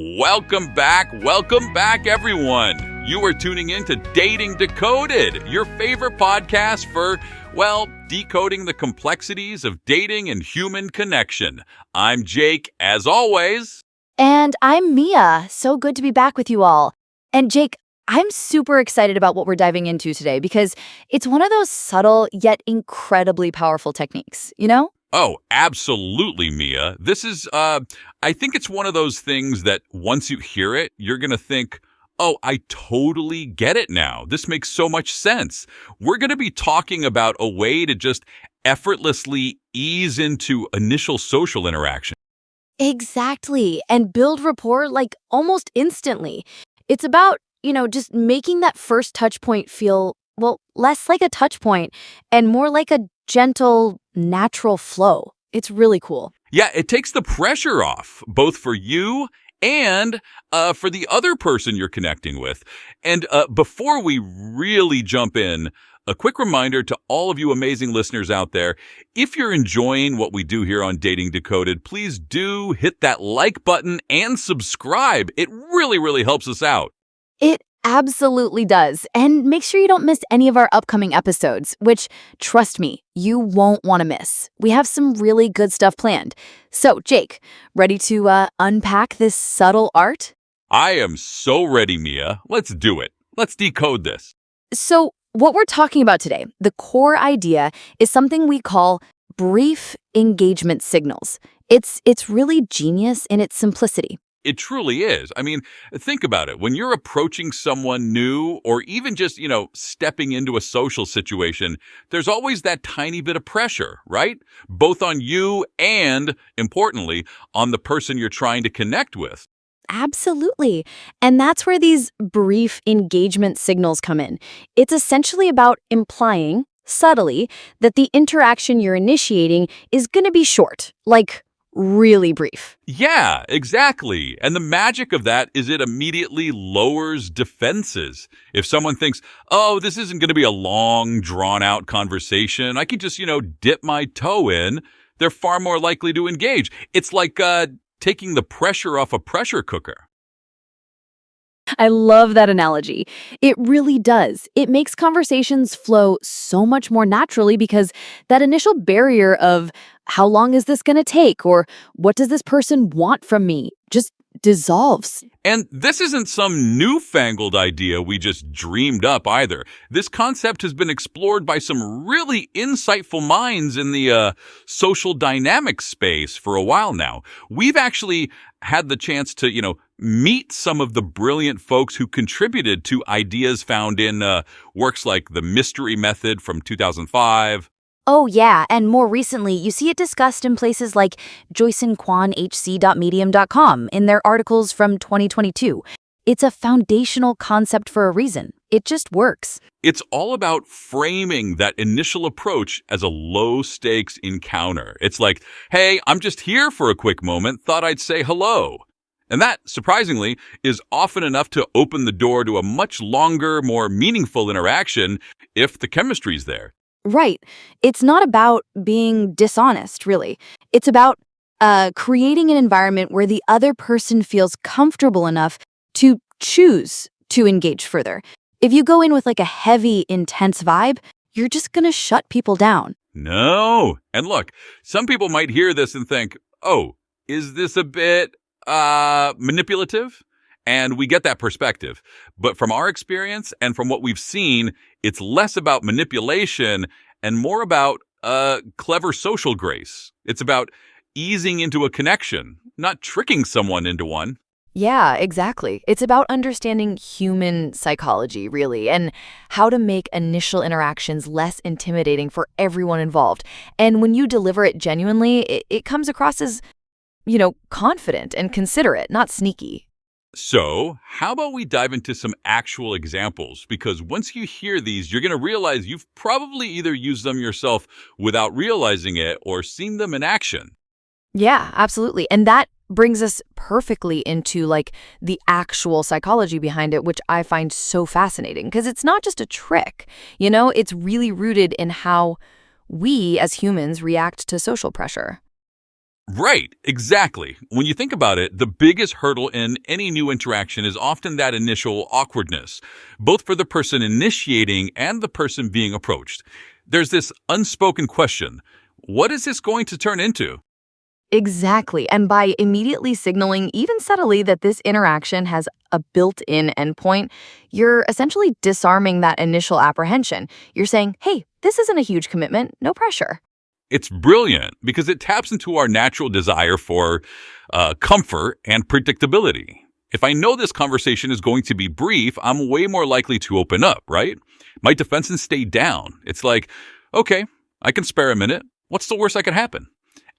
Welcome back, everyone. You are tuning in to Dating Decoded, your favorite podcast for, decoding the complexities of dating and human connection. I'm Jake, as always. And I'm Mia. So good to be back with you all. And Jake, I'm super excited about what we're diving into today because it's one of those subtle yet incredibly powerful techniques, you know? Oh, absolutely, Mia. This is, I think it's one of those things that once you hear it, you're going to think, oh, I totally get it now. This makes so much sense. We're going to be talking about a way to just effortlessly ease into initial social interaction. Exactly. And build rapport like almost instantly. It's about, just making that first touch point feel, less like a touch point and more like a gentle, natural flow. It's really cool. Yeah, it takes the pressure off, both for you and for the other person you're connecting with. And before we really jump in, a quick reminder to all of you amazing listeners out there, if you're enjoying what we do here on Dating Decoded, please do hit that like button and subscribe. It really, really helps us out. It absolutely does. And make sure you don't miss any of our upcoming episodes, which, trust me, you won't want to miss. We have some really good stuff planned. So, Jake, ready to unpack this subtle art? I am so ready, Mia. Let's do it. Let's decode this. So, what we're talking about today, the core idea, is something we call brief engagement signals. It's really genius in its simplicity. It truly is. I mean, think about it. When you're approaching someone new or even just, stepping into a social situation, there's always that tiny bit of pressure, right? Both on you and, importantly, on the person you're trying to connect with. Absolutely. And that's where these brief engagement signals come in. It's essentially about implying, subtly, that the interaction you're initiating is going to be short, like really brief. Yeah, exactly. And the magic of that is it immediately lowers defenses. If someone thinks, oh, this isn't going to be a long, drawn-out conversation, I can just, dip my toe in, they're far more likely to engage. It's like taking the pressure off a pressure cooker. I love that analogy. It really does. It makes conversations flow so much more naturally because that initial barrier of how long is this going to take or what does this person want from me just dissolves. And this isn't some newfangled idea we just dreamed up either. This concept has been explored by some really insightful minds in the social dynamics space for a while now. We've actually had the chance to, meet some of the brilliant folks who contributed to ideas found in works like The Mystery Method from 2005. Oh, yeah, and more recently, you see it discussed in places like joyceandkwanhc.medium.com in their articles from 2022. It's a foundational concept for a reason. It just works. It's all about framing that initial approach as a low-stakes encounter. It's like, hey, I'm just here for a quick moment, thought I'd say hello. And that, surprisingly, is often enough to open the door to a much longer, more meaningful interaction if the chemistry's there. Right. It's not about being dishonest, really. It's about creating an environment where the other person feels comfortable enough to choose to engage further. If you go in with like a heavy, intense vibe, you're just going to shut people down. No. And look, some people might hear this and think, oh, is this a bit manipulative? And we get that perspective. But from our experience and from what we've seen, it's less about manipulation and more about clever social grace. It's about easing into a connection, not tricking someone into one. Yeah, exactly. It's about understanding human psychology, really, and how to make initial interactions less intimidating for everyone involved. And when you deliver it genuinely, it comes across as, confident and considerate, not sneaky. So, how about we dive into some actual examples? Because once you hear these, you're going to realize you've probably either used them yourself without realizing it or seen them in action. Yeah, absolutely. And that brings us perfectly into the actual psychology behind it, which I find so fascinating because it's not just a trick. It's really rooted in how we as humans react to social pressure. Right, exactly. When you think about it, the biggest hurdle in any new interaction is often that initial awkwardness, both for the person initiating and the person being approached. There's this unspoken question: what is this going to turn into? Exactly. And by immediately signaling, even subtly, that this interaction has a built in endpoint, you're essentially disarming that initial apprehension. You're saying, hey, this isn't a huge commitment, no pressure. It's brilliant because it taps into our natural desire for comfort and predictability. If I know this conversation is going to be brief, I'm way more likely to open up, right? My defenses stay down. It's like, okay, I can spare a minute. What's the worst that could happen?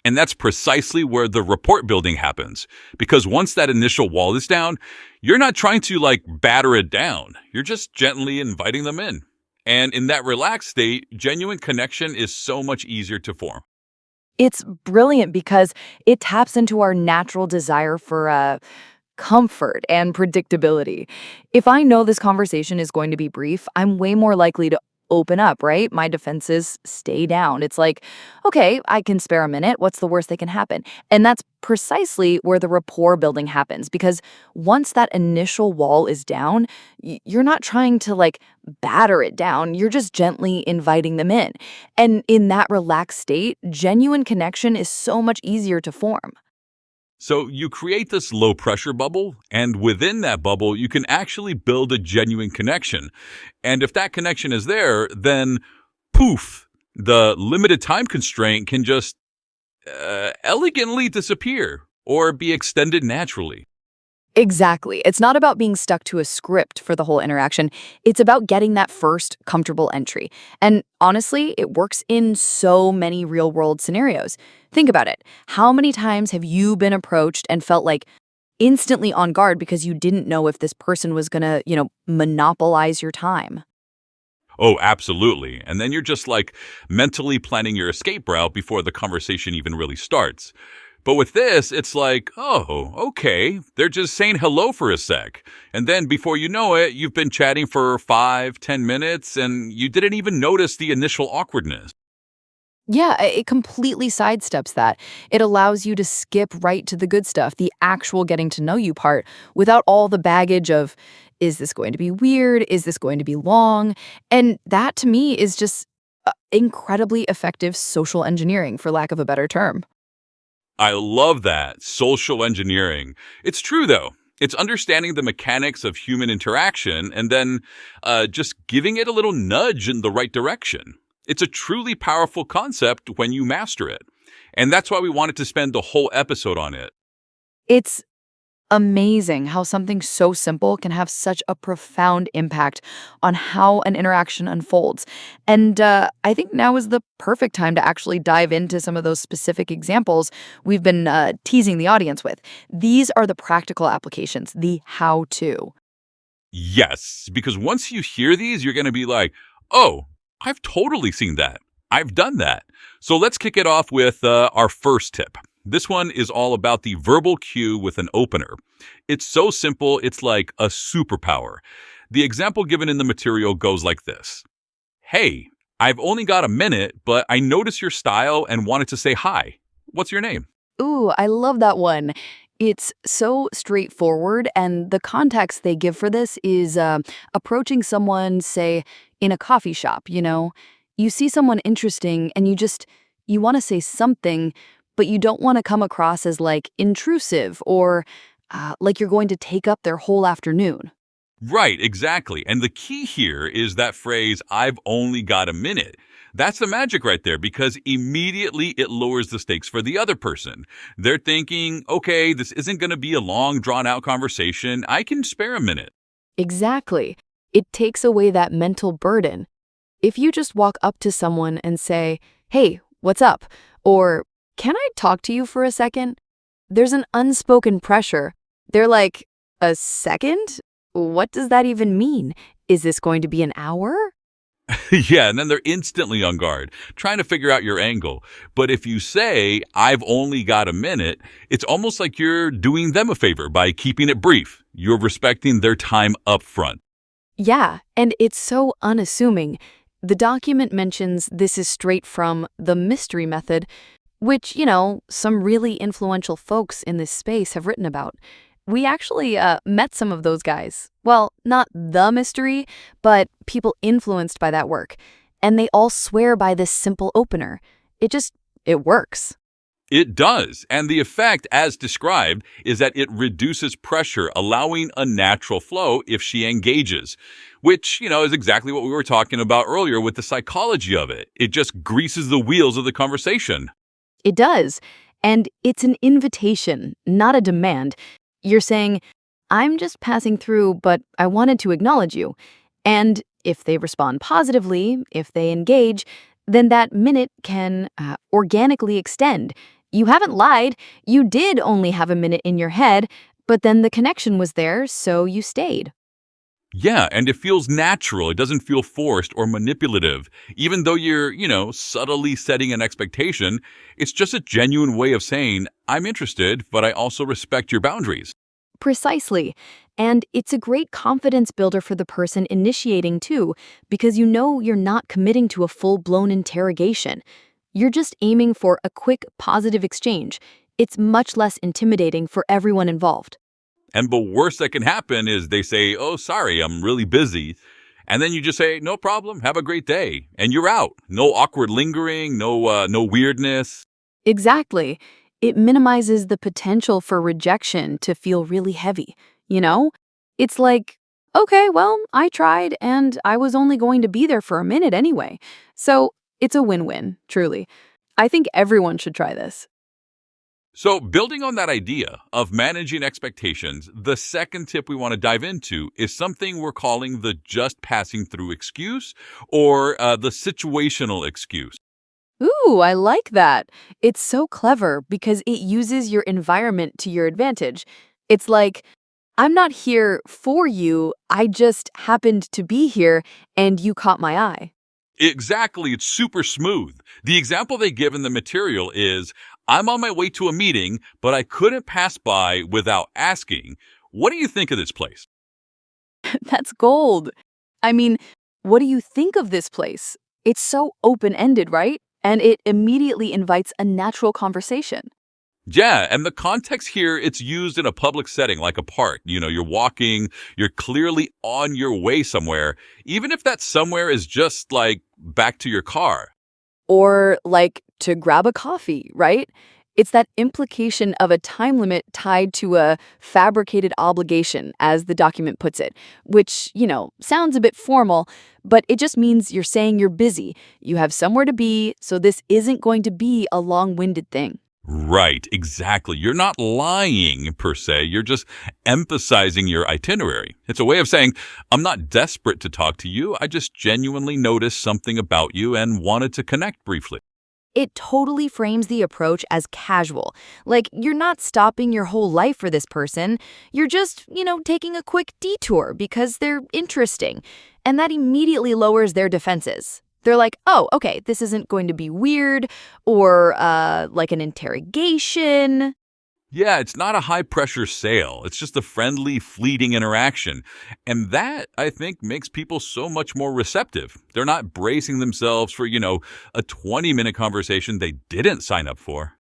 And that's precisely where the rapport building happens. Because once that initial wall is down, you're not trying to batter it down. You're just gently inviting them in. And in that relaxed state, genuine connection is so much easier to form. It's brilliant because it taps into our natural desire for comfort and predictability. If I know this conversation is going to be brief, I'm way more likely to open up, right? My defenses stay down. It's like, okay, I can spare a minute. What's the worst that can happen? And that's precisely where the rapport building happens, because once that initial wall is down, you're not trying to batter it down. You're just gently inviting them in. And in that relaxed state, genuine connection is so much easier to form. So you create this low pressure bubble, and within that bubble, you can actually build a genuine connection. And if that connection is there, then poof, the limited time constraint can just elegantly disappear or be extended naturally. Exactly. It's not about being stuck to a script for the whole interaction. It's about getting that first comfortable entry. And honestly, it works in so many real world scenarios. Think about it. How many times have you been approached and felt instantly on guard because you didn't know if this person was going to, monopolize your time? Oh, absolutely. And then you're just mentally planning your escape route before the conversation even really starts. But with this, it's like, oh, okay, they're just saying hello for a sec. And then before you know it, you've been chatting for 5, 10 minutes and you didn't even notice the initial awkwardness. Yeah, it completely sidesteps that. It allows you to skip right to the good stuff, the actual getting to know you part, without all the baggage of, is this going to be weird? Is this going to be long? And that to me is just incredibly effective social engineering, for lack of a better term. I love that. Social engineering. It's true, though. It's understanding the mechanics of human interaction and then just giving it a little nudge in the right direction. It's a truly powerful concept when you master it. And that's why we wanted to spend the whole episode on it. It's amazing how something so simple can have such a profound impact on how an interaction unfolds. And I think now is the perfect time to actually dive into some of those specific examples we've been teasing the audience with. These are the practical applications, the how-to. Yes, because once you hear these, you're going to be like, oh, I've totally seen that. I've done that. So let's kick it off with our first tip. This one is all about the verbal cue with an opener. It's so simple, it's like a superpower. The example given in the material goes like this. Hey, I've only got a minute, but I noticed your style and wanted to say hi. What's your name? Ooh, I love that one. It's so straightforward, and the context they give for this is approaching someone, say, in a coffee shop, You see someone interesting, and you want to say something, but you don't want to come across as intrusive or like you're going to take up their whole afternoon. Right, exactly. And the key here is that phrase, I've only got a minute. That's the magic right there because immediately it lowers the stakes for the other person. They're thinking, okay, this isn't going to be a long, drawn-out conversation. I can spare a minute. Exactly. It takes away that mental burden. If you just walk up to someone and say, hey, what's up? Or, can I talk to you for a second? There's an unspoken pressure. They're like, a second? What does that even mean? Is this going to be an hour? Yeah, and then they're instantly on guard, trying to figure out your angle. But if you say, I've only got a minute, it's almost like you're doing them a favor by keeping it brief. You're respecting their time up front. Yeah, and it's so unassuming. The document mentions this is straight from the mystery method. which, some really influential folks in this space have written about. We actually met some of those guys. Well, not the mystery, but people influenced by that work. And they all swear by this simple opener. It works. It does, and the effect, as described, is that it reduces pressure, allowing a natural flow if she engages, which, is exactly what we were talking about earlier with the psychology of it. It just greases the wheels of the conversation. It does. And it's an invitation, not a demand. You're saying, I'm just passing through, but I wanted to acknowledge you. And if they respond positively, if they engage, then that minute can organically extend. You haven't lied. You did only have a minute in your head, but then the connection was there, so you stayed. Yeah, and it feels natural. It doesn't feel forced or manipulative. Even though you're, subtly setting an expectation, it's just a genuine way of saying, I'm interested, but I also respect your boundaries. Precisely. And it's a great confidence builder for the person initiating, too, because you're not committing to a full-blown interrogation. You're just aiming for a quick, positive exchange. It's much less intimidating for everyone involved. And the worst that can happen is they say, oh, sorry, I'm really busy. And then you just say, no problem, have a great day. And you're out. No awkward lingering, no weirdness. Exactly. It minimizes the potential for rejection to feel really heavy, It's like, okay, well, I tried, and I was only going to be there for a minute anyway. So it's a win-win, truly. I think everyone should try this. So, building on that idea of managing expectations, the second tip we want to dive into is something we're calling the just passing through excuse or the situational excuse. Ooh, I like that. It's so clever because it uses your environment to your advantage. It's like, I'm not here for you, I just happened to be here and you caught my eye. Exactly, it's super smooth. The example they give in the material is, I'm on my way to a meeting, but I couldn't pass by without asking, what do you think of this place? That's gold. I mean, what do you think of this place? It's so open-ended, right? And it immediately invites a natural conversation. Yeah, and the context here, it's used in a public setting like a park. You're walking, you're clearly on your way somewhere, even if that somewhere is just like back to your car. Or like to grab a coffee, right? It's that implication of a time limit tied to a fabricated obligation, as the document puts it, which, sounds a bit formal, but it just means you're saying you're busy. You have somewhere to be, so this isn't going to be a long-winded thing. Right, exactly. You're not lying per se. You're just emphasizing your itinerary. It's a way of saying, I'm not desperate to talk to you. I just genuinely noticed something about you and wanted to connect briefly. It totally frames the approach as casual. Like, you're not stopping your whole life for this person. You're just, taking a quick detour because they're interesting. And that immediately lowers their defenses. They're like, oh, okay, this isn't going to be weird or like an interrogation. Yeah, it's not a high-pressure sale. It's just a friendly, fleeting interaction. And that, I think, makes people so much more receptive. They're not bracing themselves for, a 20-minute conversation they didn't sign up for.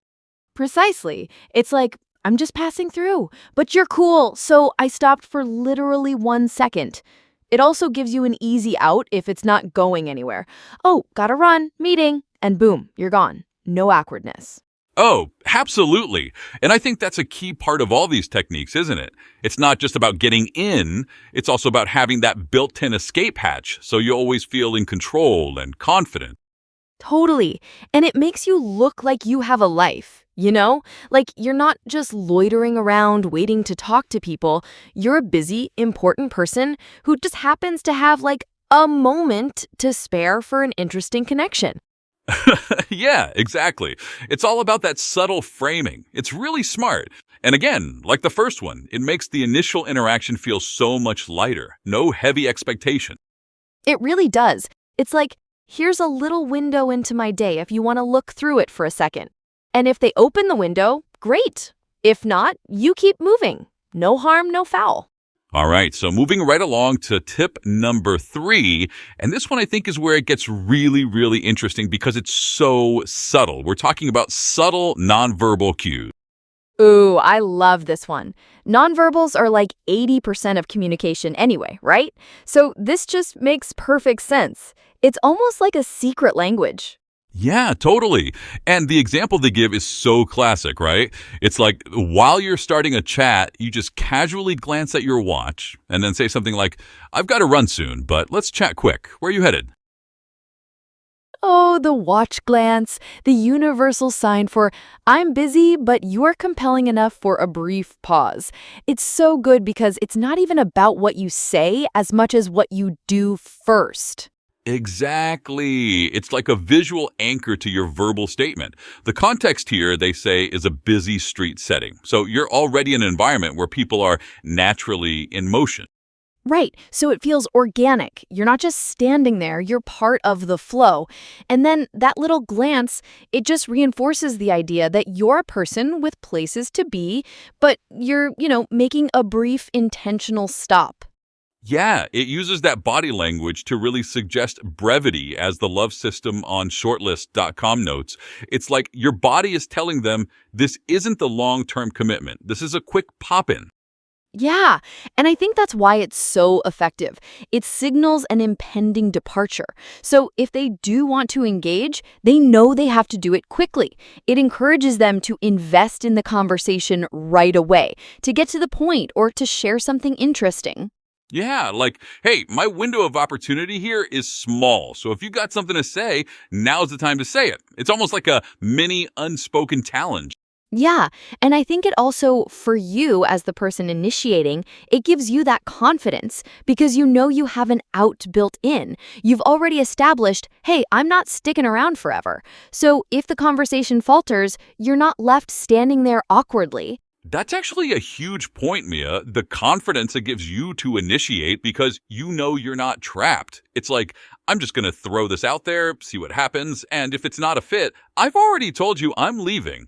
Precisely. It's like, I'm just passing through, but you're cool, so I stopped for literally 1 second. It also gives you an easy out if it's not going anywhere. Oh, gotta run, meeting, and boom, you're gone. No awkwardness. Oh, absolutely. And I think that's a key part of all these techniques, isn't it? It's not just about getting in, it's also about having that built-in escape hatch so you always feel in control and confident. Totally. And it makes you look like you have a life, Like you're not just loitering around waiting to talk to people. You're a busy, important person who just happens to have like a moment to spare for an interesting connection. Yeah, exactly. It's all about that subtle framing. It's really smart. And again, like the first one, it makes the initial interaction feel so much lighter. No heavy expectation. It really does. It's like, here's a little window into my day if you want to look through it for a second. And if they open the window, great. If not, you keep moving. No harm, no foul. All right, so moving right along to tip number 3, and this one I think is where it gets really, really interesting because it's so subtle. We're talking about subtle nonverbal cues. Ooh, I love this one. Nonverbals are like 80% of communication anyway, right? So this just makes perfect sense. It's almost like a secret language. Yeah, totally. And the example they give is so classic, right? It's like while you're starting a chat, you just casually glance at your watch and then say something like, I've got to run soon, but let's chat quick. Where are you headed? Oh, the watch glance, the universal sign for I'm busy, but you're compelling enough for a brief pause. It's so good because it's not even about what you say as much as what you do first. Exactly. It's like a visual anchor to your verbal statement. The context here, they say, is a busy street setting. So you're already in an environment where people are naturally in motion. Right, so it feels organic. You're not just standing there, you're part of the flow. And then that little glance, it just reinforces the idea that you're a person with places to be, but you're making a brief intentional stop. Yeah, it uses that body language to really suggest brevity, as the love system on shortlist.com notes. It's like your body is telling them this isn't the long term commitment. This is a quick pop in. Yeah, and I think that's why it's so effective. It signals an impending departure. So if they do want to engage, they know they have to do it quickly. It encourages them to invest in the conversation right away, to get to the point or to share something interesting. Yeah, like, hey, my window of opportunity here is small. So if you got something to say, now's the time to say it. It's almost like a mini unspoken challenge. Yeah, and I think it also, for you as the person initiating, it gives you that confidence because you know you have an out built in. You've already established, hey, I'm not sticking around forever. So if the conversation falters, you're not left standing there awkwardly. That's actually a huge point, Mia. The confidence it gives you to initiate because you know you're not trapped. It's like, I'm just going to throw this out there, see what happens, and if it's not a fit, I've already told you I'm leaving.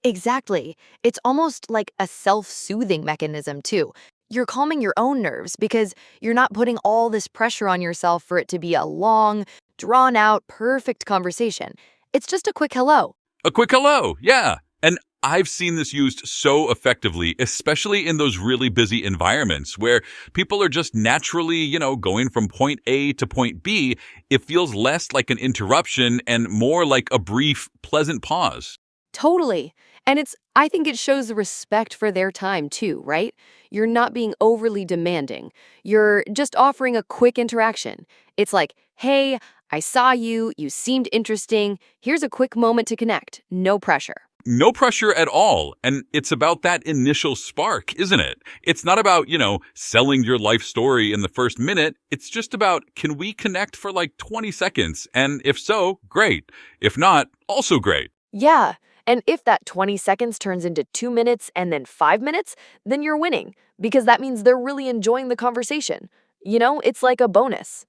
Exactly. It's almost like a self-soothing mechanism, too. You're calming your own nerves because you're not putting all this pressure on yourself for it to be a long, drawn-out, perfect conversation. It's just a quick hello. A quick hello, yeah. And I've seen this used so effectively, especially in those really busy environments where people are just naturally, going from point A to point B. It feels less like an interruption and more like a brief, pleasant pause. Totally. And I think it shows the respect for their time too, right? You're not being overly demanding. You're just offering a quick interaction. It's like, hey, I saw you, you seemed interesting. Here's a quick moment to connect. No pressure. No pressure at all. And it's about that initial spark, isn't it? It's not about, selling your life story in the first minute. It's just about, can we connect for like 20 seconds? And if so, great. If not, also great. Yeah. And if that 20 seconds turns into 2 minutes and then 5 minutes, then you're winning because that means they're really enjoying the conversation. It's like a bonus.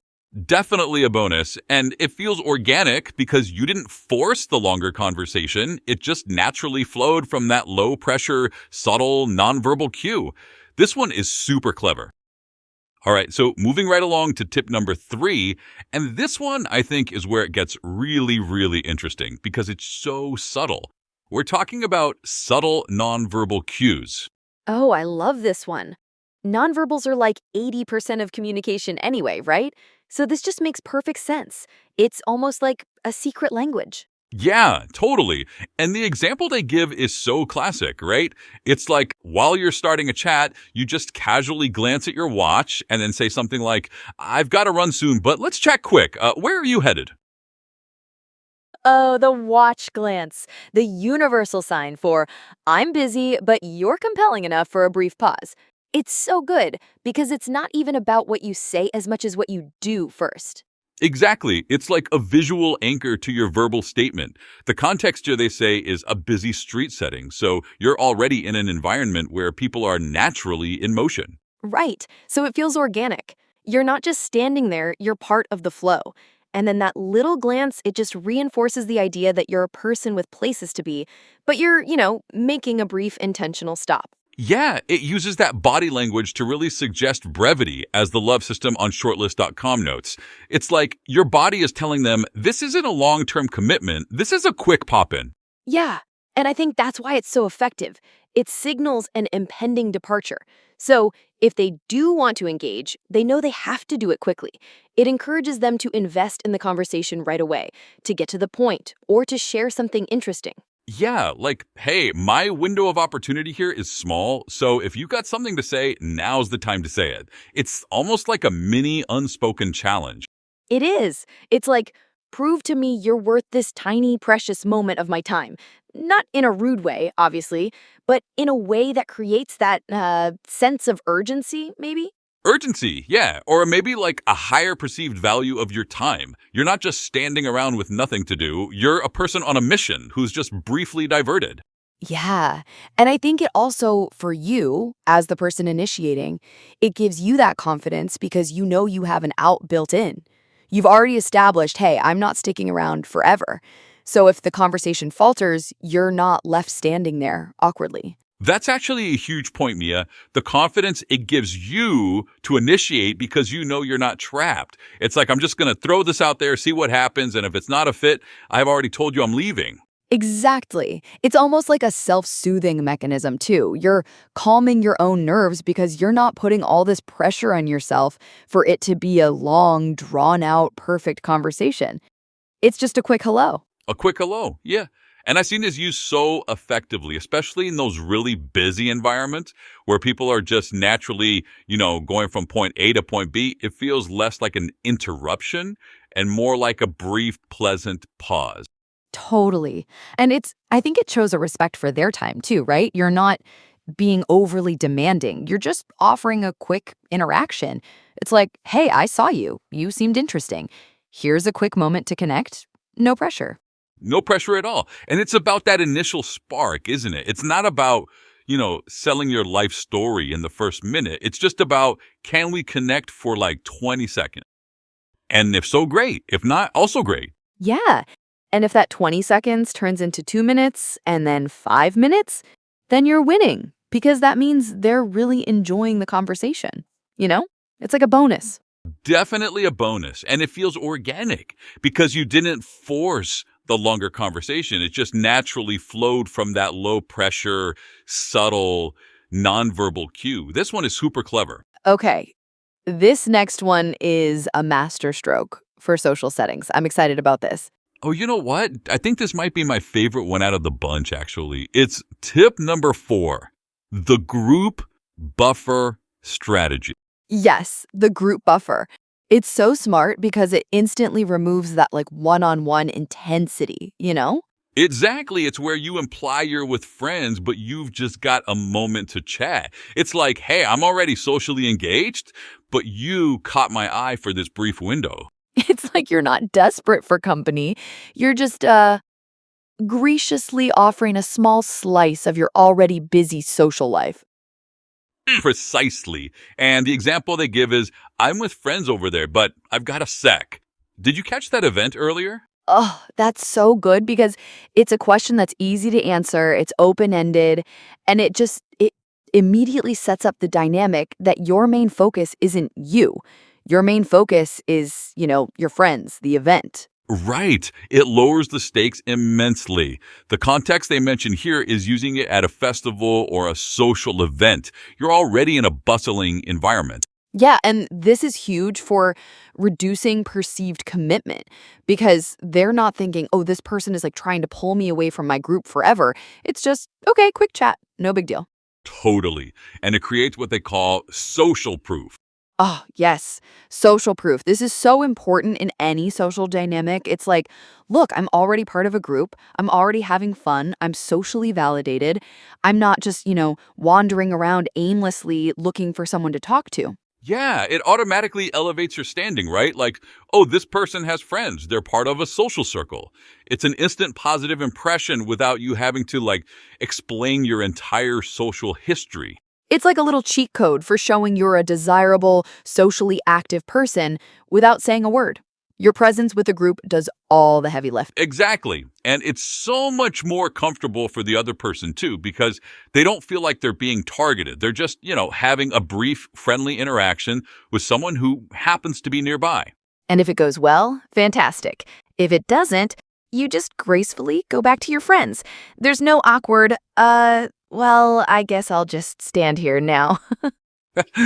Definitely a bonus. And it feels organic because you didn't force the longer conversation. It just naturally flowed from that low pressure, subtle, nonverbal cue. This one is super clever. All right, so moving right along to tip number 3, and this one I think is where it gets really, really interesting because it's so subtle. We're talking about subtle nonverbal cues. Oh, I love this one. Nonverbals are like 80% of communication anyway, right? So this just makes perfect sense. It's almost like a secret language. Yeah, totally. And the example they give is so classic, right? It's like while you're starting a chat, you just casually glance at your watch and then say something like, I've got to run soon, but let's chat quick. Where are you headed? Oh, the watch glance, the universal sign for I'm busy, but you're compelling enough for a brief pause. It's so good because it's not even about what you say as much as what you do first. Exactly. It's like a visual anchor to your verbal statement. The context here, they say, is a busy street setting. So you're already in an environment where people are naturally in motion. Right, so it feels organic. You're not just standing there, you're part of the flow. And then that little glance, it just reinforces the idea that you're a person with places to be, but you're making a brief intentional stop. Yeah, it uses that body language to really suggest brevity, as the love system on shortlist.com notes. It's like your body is telling them, this isn't a long-term commitment, this is a quick pop-in. Yeah, and I think that's why it's so effective. It signals an impending departure. So, if they do want to engage, they know they have to do it quickly. It encourages them to invest in the conversation right away, to get to the point, or to share something interesting. Yeah, like, hey, my window of opportunity here is small, so if you got something to say, now's the time to say it. It's almost like a mini unspoken challenge. It is. It's like, prove to me you're worth this tiny, precious moment of my time. Not in a rude way, obviously, but in a way that creates that sense of urgency, maybe? Urgency, yeah, or maybe like a higher perceived value of your time. You're not just standing around with nothing to do, you're a person on a mission who's just briefly diverted. Yeah. And I think it also, for you, as the person initiating, it gives you that confidence because you know you have an out built in. You've already established, hey, I'm not sticking around forever. So if the conversation falters, you're not left standing there awkwardly. That's actually a huge point, Mia. The confidence it gives you to initiate because you know you're not trapped. It's like, I'm just going to throw this out there, see what happens, and if it's not a fit, I've already told you I'm leaving. Exactly. It's almost like a self-soothing mechanism, too. You're calming your own nerves because you're not putting all this pressure on yourself for it to be a long, drawn-out, perfect conversation. It's just a quick hello. A quick hello, yeah. And I've seen this used so effectively, especially in those really busy environments where people are just naturally, going from point A to point B. It feels less like an interruption and more like a brief, pleasant pause. Totally. And I think it shows a respect for their time, too, right? You're not being overly demanding. You're just offering a quick interaction. It's like, hey, I saw you. You seemed interesting. Here's a quick moment to connect. No pressure. No pressure at all. And it's about that initial spark, isn't it? It's not about, selling your life story in the first minute. It's just about, can we connect for like 20 seconds? And if so, great. If not, also great. Yeah. And if that 20 seconds turns into 2 minutes and then 5 minutes, then you're winning because that means they're really enjoying the conversation. It's like a bonus. Definitely a bonus. And it feels organic because you didn't force the longer conversation. It just naturally flowed from that low pressure, subtle, nonverbal cue. This one is super clever. Okay. This next one is a masterstroke for social settings. I'm excited about this. Oh, you know what? I think this might be my favorite one out of the bunch, actually. It's tip number 4, the group buffer strategy. Yes, the group buffer. It's so smart because it instantly removes that one-on-one intensity. Exactly. It's where you imply you're with friends, but you've just got a moment to chat. It's like, hey, I'm already socially engaged, but you caught my eye for this brief window. It's like you're not desperate for company. You're just graciously offering a small slice of your already busy social life. Precisely. And the example they give is, I'm with friends over there, but I've got a sec. Did you catch that event earlier? Oh, that's so good because it's a question that's easy to answer, it's open-ended, and it immediately sets up the dynamic that your main focus isn't you. Your main focus is, your friends, the event. Right. It lowers the stakes immensely. The context they mention here is using it at a festival or a social event. You're already in a bustling environment. Yeah, and this is huge for reducing perceived commitment because they're not thinking, oh, this person is trying to pull me away from my group forever. It's just, okay, quick chat, no big deal. Totally. And it creates what they call social proof. Oh, yes. Social proof. This is so important in any social dynamic. It's like, look, I'm already part of a group. I'm already having fun. I'm socially validated. I'm not just, wandering around aimlessly looking for someone to talk to. Yeah, it automatically elevates your standing, right? Like, oh, this person has friends. They're part of a social circle. It's an instant positive impression without you having to, explain your entire social history. It's like a little cheat code for showing you're a desirable, socially active person without saying a word. Your presence with a group does all the heavy lifting. Exactly. And it's so much more comfortable for the other person, too, because they don't feel like they're being targeted. They're just, having a brief, friendly interaction with someone who happens to be nearby. And if it goes well, fantastic. If it doesn't, you just gracefully go back to your friends. There's no awkward, well, I guess I'll just stand here now.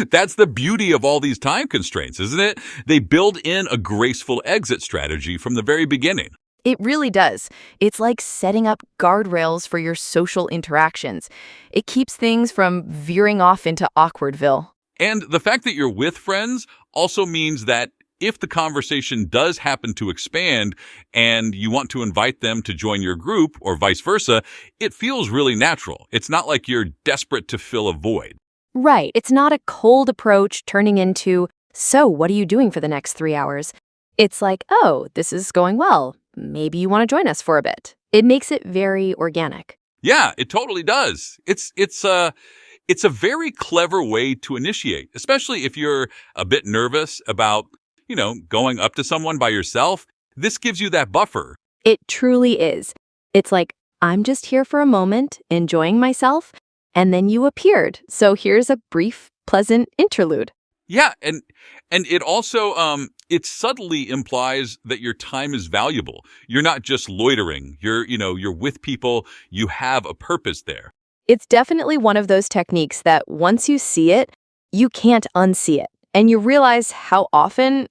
That's the beauty of all these time constraints, isn't it? They build in a graceful exit strategy from the very beginning. It really does. It's like setting up guardrails for your social interactions. It keeps things from veering off into awkwardville. And the fact that you're with friends also means that if the conversation does happen to expand and you want to invite them to join your group or vice versa, it feels really natural. It's not like you're desperate to fill a void. Right. It's not a cold approach turning into, so what are you doing for the next 3 hours? It's like, oh, this is going well. Maybe you want to join us for a bit. It makes it very organic. Yeah, it totally does. It's a very clever way to initiate, especially if you're a bit nervous about, going up to someone by yourself. This gives you that buffer. It truly is. It's like, I'm just here for a moment, enjoying myself, and then you appeared. So here's a brief, pleasant interlude. Yeah, and it also it subtly implies that your time is valuable. You're not just loitering. You're with people. You have a purpose there. It's definitely one of those techniques that once you see it, you can't unsee it. And you realize how often,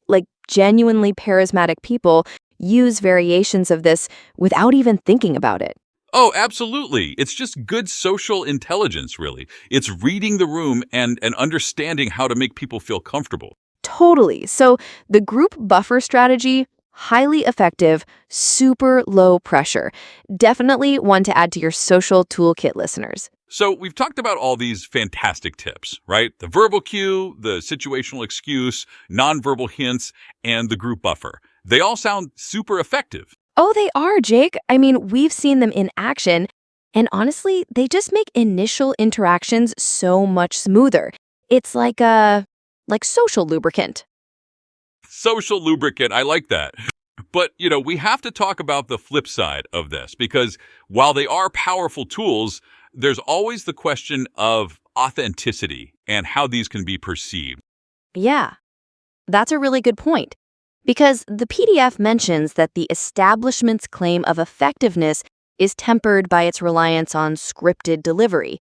genuinely charismatic people use variations of this without even thinking about it. Oh, absolutely. It's just good social intelligence, really. It's reading the room and understanding how to make people feel comfortable. Totally. So the group buffer strategy, highly effective, super low pressure. Definitely one to add to your social toolkit, listeners. So we've talked about all these fantastic tips, right? The verbal cue, the situational excuse, nonverbal hints, and the group buffer. They all sound super effective. Oh, they are, Jake. I mean, we've seen them in action. And honestly, they just make initial interactions so much smoother. It's like social lubricant. Social lubricant, I like that. But, we have to talk about the flip side of this because while they are powerful tools, there's always the question of authenticity and how these can be perceived. Yeah, that's a really good point. Because the PDF mentions that the establishment's claim of effectiveness is tempered by its reliance on scripted delivery,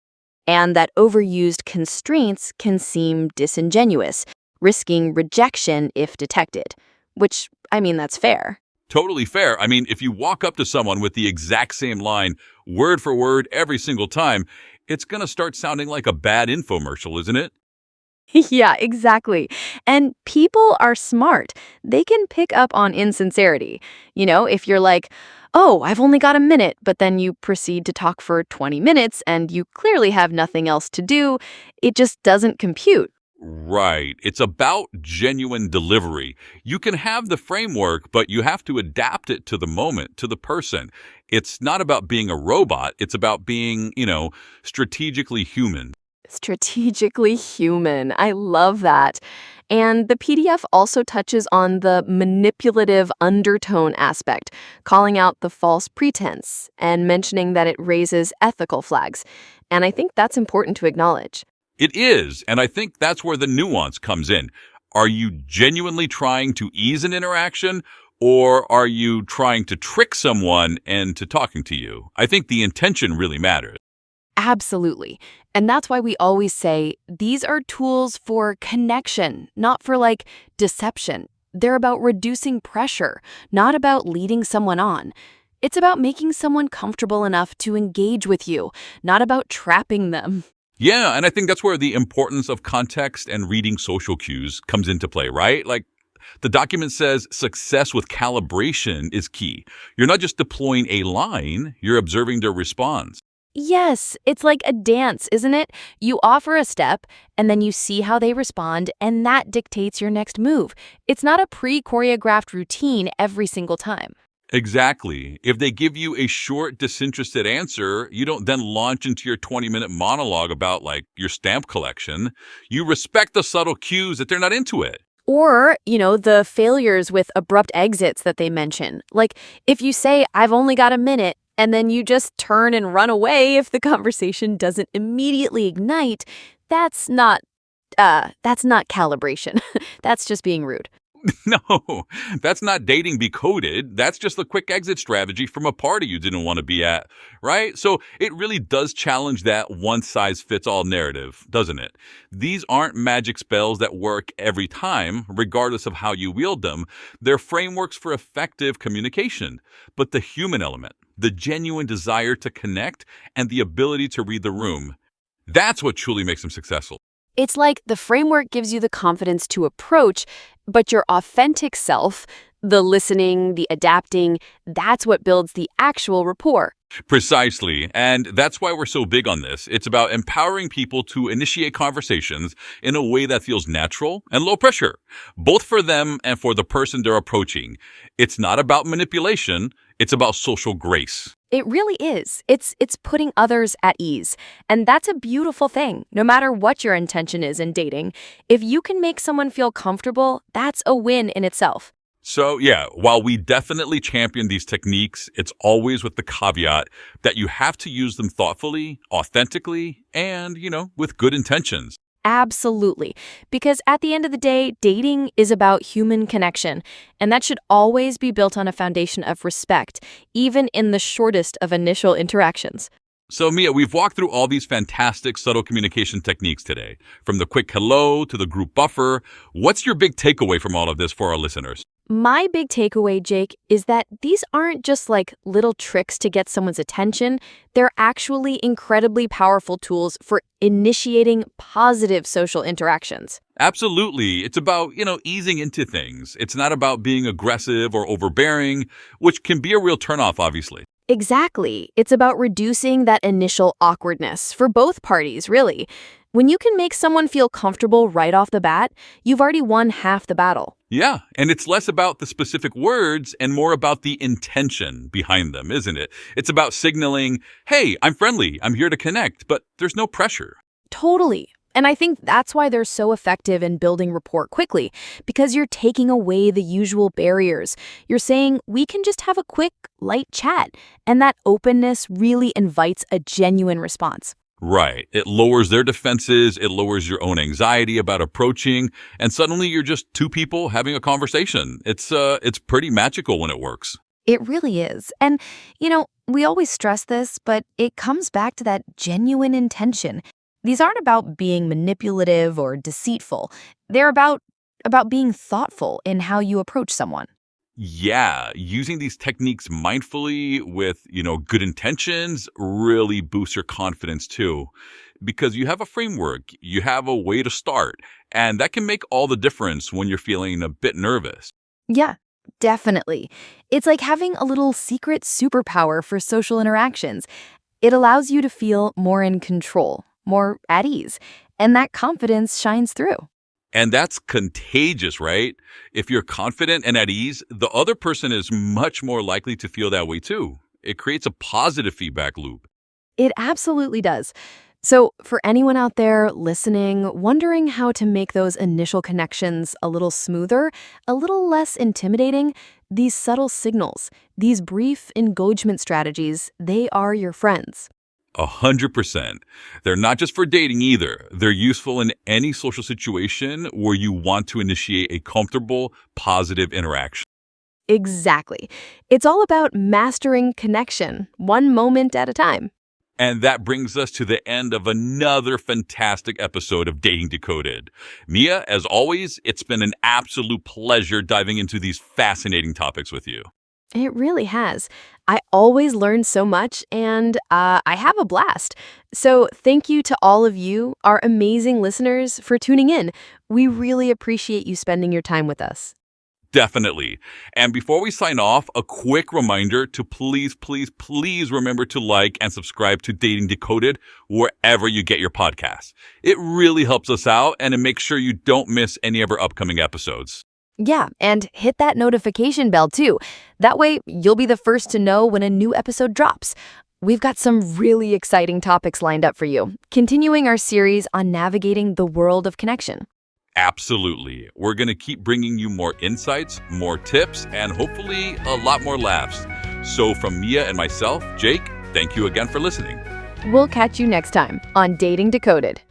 and that overused constraints can seem disingenuous, risking rejection if detected. Which, that's fair. Totally fair. If you walk up to someone with the exact same line, word for word, every single time, it's going to start sounding like a bad infomercial, isn't it? Yeah, exactly. And people are smart. They can pick up on insincerity. If you're like, oh, I've only got a minute, but then you proceed to talk for 20 minutes and you clearly have nothing else to do, it just doesn't compute. Right. It's about genuine delivery. You can have the framework, but you have to adapt it to the moment, to the person. It's not about being a robot. It's about being, strategically human. Strategically human. I love that. And the PDF also touches on the manipulative undertone aspect, calling out the false pretense and mentioning that it raises ethical flags. And I think that's important to acknowledge. It is, and I think that's where the nuance comes in. Are you genuinely trying to ease an interaction, or are you trying to trick someone into talking to you? I think the intention really matters. Absolutely. And that's why we always say these are tools for connection, not for deception. They're about reducing pressure, not about leading someone on. It's about making someone comfortable enough to engage with you, not about trapping them. Yeah, and I think that's where the importance of context and reading social cues comes into play, right? The document says success with calibration is key. You're not just deploying a line, you're observing their response. Yes, it's like a dance, isn't it? You offer a step, and then you see how they respond, and that dictates your next move. It's not a pre-choreographed routine every single time. Exactly. If they give you a short, disinterested answer, you don't then launch into your 20-minute monologue about, your stamp collection. You respect the subtle cues that they're not into it. Or, the failures with abrupt exits that they mention. Like, if you say, I've only got a minute, and then you just turn and run away if the conversation doesn't immediately ignite, that's not calibration. That's just being rude. No, that's not dating decoded. That's just the quick exit strategy from a party you didn't want to be at, right? So it really does challenge that one-size-fits-all narrative, doesn't it? These aren't magic spells that work every time, regardless of how you wield them. They're frameworks for effective communication. But the human element, the genuine desire to connect, and the ability to read the room, that's what truly makes them successful. It's like the framework gives you the confidence to approach, but your authentic self, the listening, the adapting, that's what builds the actual rapport. Precisely. And that's why we're so big on this. It's about empowering people to initiate conversations in a way that feels natural and low pressure, both for them and for the person they're approaching. It's not about manipulation. It's about social grace. It really is. It's putting others at ease. And that's a beautiful thing, no matter what your intention is in dating. If you can make someone feel comfortable, that's a win in itself. So yeah, while we definitely champion these techniques, it's always with the caveat that you have to use them thoughtfully, authentically, and, with good intentions. Absolutely. Because at the end of the day, dating is about human connection, and that should always be built on a foundation of respect, even in the shortest of initial interactions. So Mia, we've walked through all these fantastic subtle communication techniques today, from the quick hello to the group buffer. What's your big takeaway from all of this for our listeners? My big takeaway, Jake, is that these aren't just like little tricks to get someone's attention. They're actually incredibly powerful tools for initiating positive social interactions. Absolutely. It's about, easing into things. It's not about being aggressive or overbearing, which can be a real turnoff, obviously. Exactly. It's about reducing that initial awkwardness for both parties, really. When you can make someone feel comfortable right off the bat, you've already won half the battle. Yeah, and it's less about the specific words and more about the intention behind them, isn't it? It's about signaling, hey, I'm friendly, I'm here to connect, but there's no pressure. Totally. And I think that's why they're so effective in building rapport quickly, because you're taking away the usual barriers. You're saying, we can just have a quick, light chat, and that openness really invites a genuine response. Right. It lowers their defenses, it lowers your own anxiety about approaching, and suddenly you're just two people having a conversation. It's pretty magical when it works. It really is. And, we always stress this, but it comes back to that genuine intention. These aren't about being manipulative or deceitful. They're about being thoughtful in how you approach someone. Yeah, using these techniques mindfully with, good intentions really boosts your confidence too. Because you have a framework, you have a way to start, and that can make all the difference when you're feeling a bit nervous. Yeah, definitely. It's like having a little secret superpower for social interactions. It allows you to feel more in control, more at ease, and that confidence shines through. And that's contagious, right? If you're confident and at ease, the other person is much more likely to feel that way too. It creates a positive feedback loop. It absolutely does. So for anyone out there listening, wondering how to make those initial connections a little smoother, a little less intimidating, these subtle signals, these brief engagement strategies, they are your friends. 100%. They're not just for dating either. They're useful in any social situation where you want to initiate a comfortable, positive interaction. Exactly. It's all about mastering connection, one moment at a time. And that brings us to the end of another fantastic episode of Dating Decoded. Mia, as always, it's been an absolute pleasure diving into these fascinating topics with you. It really has. I always learn so much, and I have a blast. So thank you to all of you, our amazing listeners, for tuning in. We really appreciate you spending your time with us. Definitely. And before we sign off, a quick reminder to please remember to like and subscribe to Dating Decoded wherever you get your podcasts. It really helps us out, and it makes sure you don't miss any of our upcoming episodes. Yeah, and hit that notification bell too. That way, you'll be the first to know when a new episode drops. We've got some really exciting topics lined up for you, continuing our series on navigating the world of connection. Absolutely. We're going to keep bringing you more insights, more tips, and hopefully a lot more laughs. So from Mia and myself, Jake, thank you again for listening. We'll catch you next time on Dating Decoded.